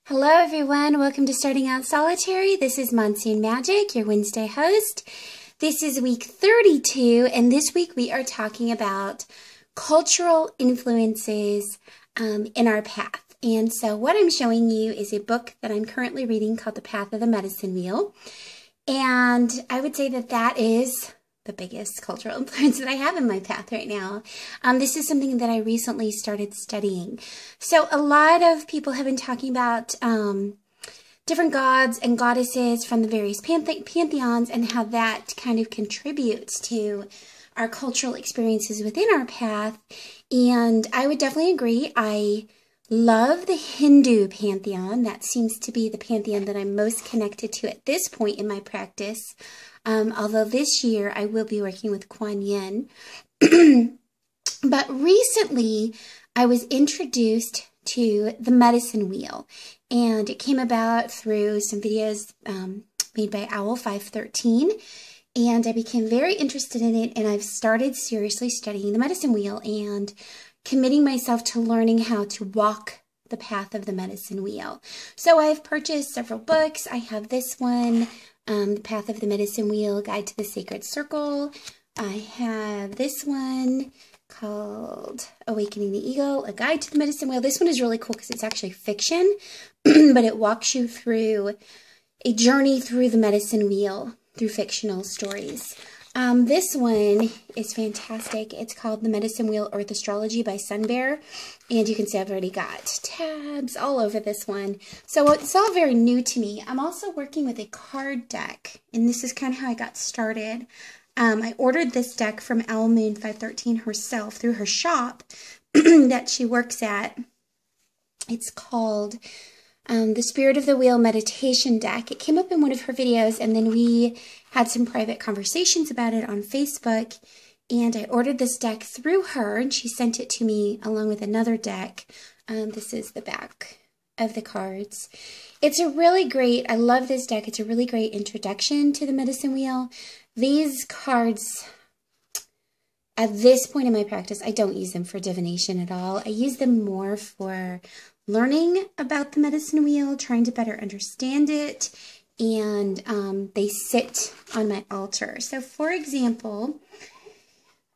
Hello everyone, welcome to Starting Out Solitary. This is MonsoonMagick, your Wednesday host. This is week 32, and this week we are talking about cultural influences in our path. And so what I'm showing you is a book that I'm currently reading called The Path of the Medicine Wheel. And I would say that that is the biggest cultural influence that I have in my path right now. This is something that I recently started studying. So a lot of people have been talking about different gods and goddesses from the various pantheons and how that kind of contributes to our cultural experiences within our path. And I would definitely agree. I love the Hindu pantheon. That seems to be the pantheon that I'm most connected to at this point in my practice. Although this year I will be working with Kuan Yin. But recently I was introduced to the medicine wheel, and it came about through some videos made by WK32, and I became very interested in it, and I've started seriously studying the medicine wheel and committing myself to learning how to walk the path of the medicine wheel. So I've purchased several books. I have this one, The Path of the Medicine Wheel, Guide to the Sacred Circle. I have this one called Awakening the Eagle, A Guide to the Medicine Wheel. This one is really cool because it's actually fiction, but it walks you through a journey through the medicine wheel through fictional stories. This one is fantastic. It's called The Medicine Wheel Earth Astrology by Sunbear. And you can see I've already got tabs all over this one. So it's all very new to me. I'm also working with a card deck, and this is kind of how I got started. I ordered this deck from MonsoonMagick herself through her shop that she works at. It's called the Spirit of the Wheel Meditation Deck. It came up in one of her videos, and then we had some private conversations about it on Facebook, and I ordered this deck through her, and she sent it to me along with another deck. This is the back of the cards. It's a really great, I love this deck. It's a really great introduction to the medicine wheel. These cards, at this point in my practice, I don't use them for divination at all. I use them more for learning about the medicine wheel, trying to better understand it, and they sit on my altar. So for example,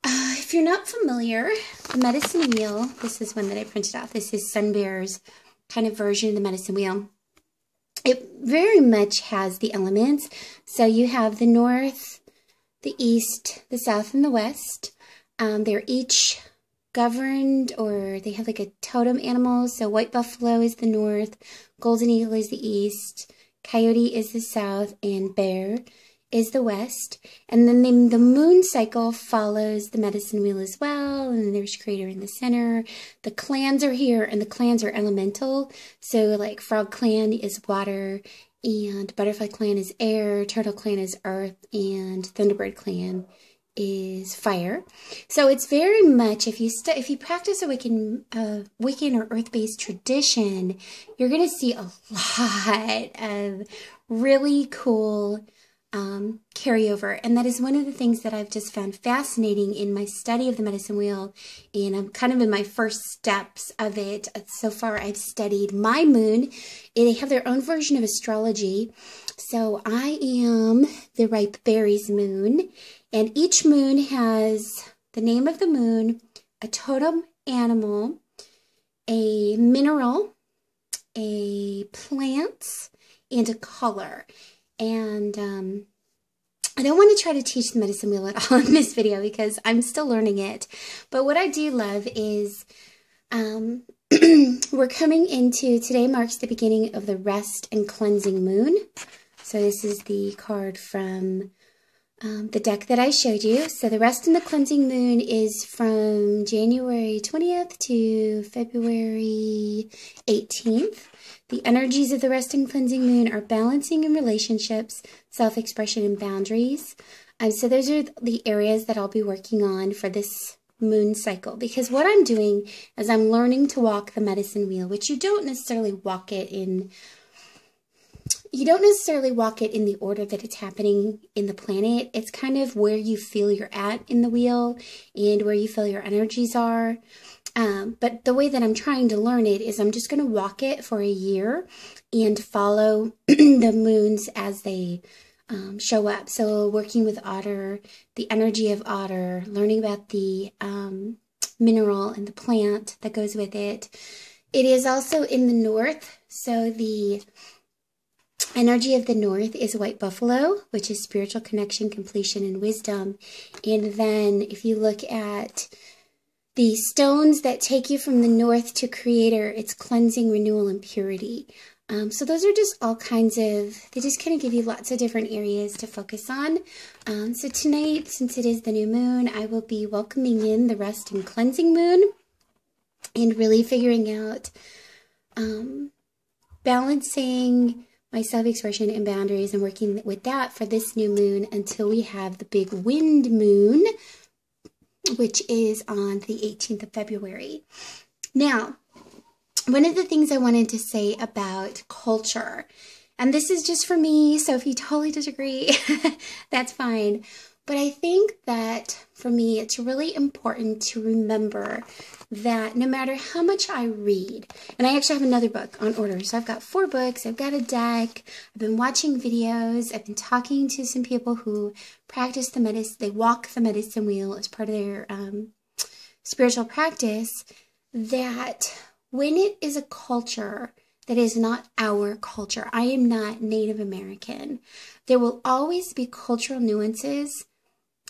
if you're not familiar, the medicine wheel, this is one that I printed off. This is Sunbear's kind of version of the medicine wheel. It very much has the elements. So you have the north, the east, the south, and the west. They're each governed, or they have like a totem animal. So white buffalo is the north, golden eagle is the east, coyote is the south, and bear is the west. And then the moon cycle follows the medicine wheel as well. And then there's creator in the center. The clans are here, and the clans are elemental. So like frog clan is water, and butterfly clan is air, turtle clan is earth, and thunderbird clan is fire. So it's very much, if you practice a Wiccan or earth-based tradition, you're going to see a lot of really cool carryover. And that is one of the things that I've just found fascinating in my study of the medicine wheel. And I'm kind of in my first steps of it. So far, I've studied my moon. They have their own version of astrology. So I am the ripe berries moon. And each moon has the name of the moon, a totem animal, a mineral, a plant, and a color. And I don't want to try to teach the medicine wheel at all in this video because I'm still learning it. But what I do love is we're coming into, today marks the beginning of the rest and cleansing moon. So this is the card from the deck that I showed you. So the rest and the cleansing moon is from January 20th to February 18th. The energies of the rest and cleansing moon are balancing in relationships, self-expression, and boundaries. So those are the areas that I'll be working on for this moon cycle. Because what I'm doing is I'm learning to walk the medicine wheel, which you don't necessarily walk it in the order that it's happening in the planet. It's kind of where you feel you're at in the wheel and where you feel your energies are. But the way that I'm trying to learn it is I'm just going to walk it for a year and follow the moons as they show up. So working with otter, the energy of otter, learning about the mineral and the plant that goes with it. It is also in the north, so the energy of the north is white buffalo, which is spiritual connection, completion, and wisdom. And then if you look at the stones that take you from the north to creator, it's cleansing, renewal, and purity. So those are just all kinds of, they just kind of give you lots of different areas to focus on. So tonight, since it is the new moon, I will be welcoming in the rest and cleansing moon and really figuring out balancing my self-expression and boundaries and working with that for this new moon until we have the big wind moon, which is on the 18th of February. Now, one of the things I wanted to say about culture, and this is just for me, so if you totally disagree, that's fine. But I think that for me, it's really important to remember that no matter how much I read, and I actually have another book on order, so I've got 4 books, I've got a deck, I've been watching videos, I've been talking to some people who practice the medicine, they walk the medicine wheel as part of their spiritual practice, that when it is a culture that is not our culture, I am not Native American, there will always be cultural nuances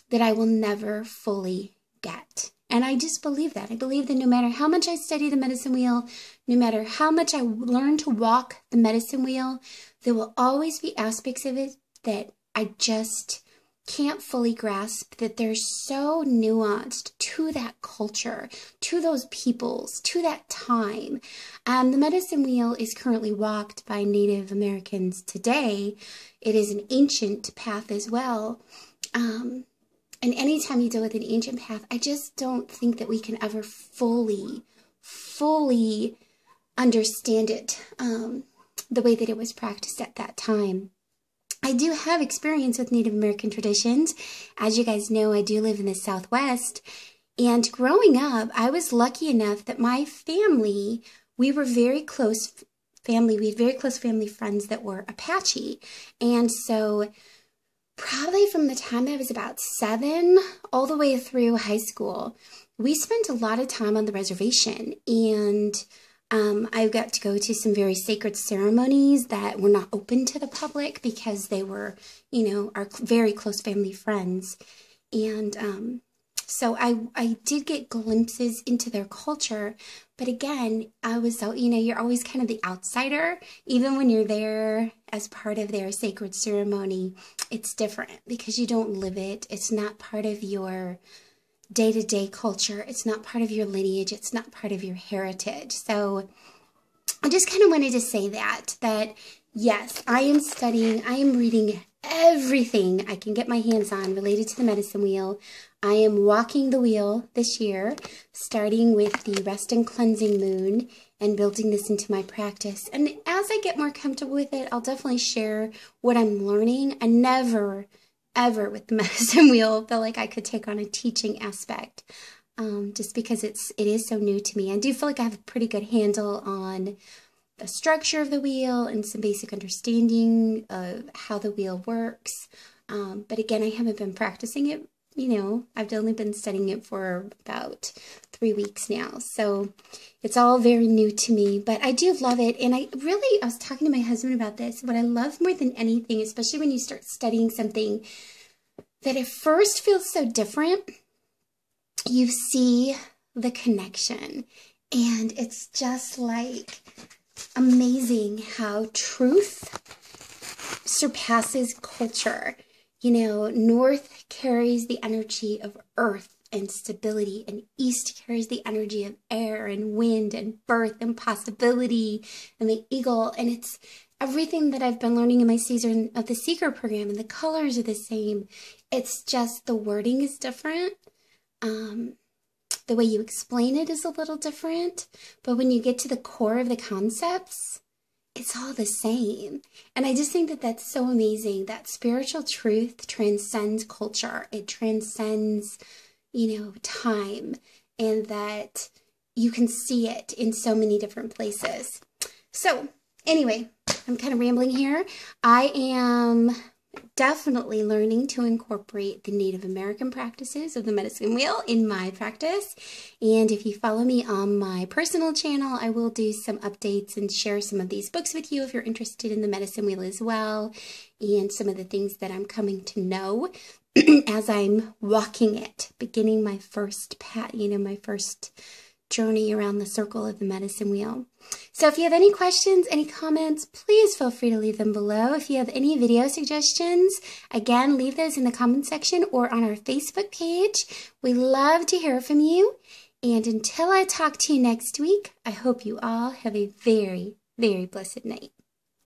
that I will never fully get. And I just believe that. I believe that no matter how much I study the medicine wheel, no matter how much I learn to walk the medicine wheel, there will always be aspects of it that I just can't fully grasp, that they're so nuanced to that culture, to those peoples, to that time. The medicine wheel is currently walked by Native Americans today. It is an ancient path as well. And anytime you deal with an ancient path, I just don't think that we can ever fully understand it the way that it was practiced at that time. I do have experience with Native American traditions. As you guys know, I do live in the Southwest. And growing up, I was lucky enough that my family, we were very close family. We had very close family friends that were Apache. And so probably from the time I was about 7 all the way through high school, we spent a lot of time on the reservation. And I got to go to some very sacred ceremonies that were not open to the public because they were, you know, our very close family friends. And so I did get glimpses into their culture. But again, I was so, you know, you're always kind of the outsider. Even when you're there as part of their sacred ceremony, it's different because you don't live it. It's not part of your day-to-day culture. It's not part of your lineage. It's not part of your heritage. So I just kind of wanted to say that yes, I am studying, I am reading everything I can get my hands on related to the medicine wheel. I am walking the wheel this year, starting with the rest and cleansing moon and building this into my practice. And as I get more comfortable with it, I'll definitely share what I'm learning. I never ever with the medicine wheel feel like I could take on a teaching aspect, just because it is so new to me. I do feel like I have a pretty good handle on the structure of the wheel and some basic understanding of how the wheel works. But again, I haven't been practicing it. You know, I've only been studying it for about 3 weeks now. So it's all very new to me, but I do love it. And I was talking to my husband about this. What I love more than anything, especially when you start studying something that at first feels so different, you see the connection. And it's just like amazing how truth surpasses culture. You know, north carries the energy of earth and stability, and east carries the energy of air and wind and birth and possibility and the eagle. And it's everything that I've been learning in my season of the Seeker program, and the colors are the same. It's just the wording is different. The way you explain it is a little different. But when you get to the core of the concepts, it's all the same. And I just think that that's so amazing, that spiritual truth transcends culture. It transcends, you know, time. And that you can see it in so many different places. So anyway, I'm kind of rambling here. I am definitely learning to incorporate the Native American practices of the medicine wheel in my practice. And if you follow me on my personal channel, I will do some updates and share some of these books with you if you're interested in the medicine wheel as well, and some of the things that I'm coming to know as I'm walking it, beginning my first my first journey around the circle of the medicine wheel. So if you have any questions, any comments, please feel free to leave them below. If you have any video suggestions, again, leave those in the comment section or on our Facebook page. We love to hear from you. And until I talk to you next week, I hope you all have a very, very blessed night.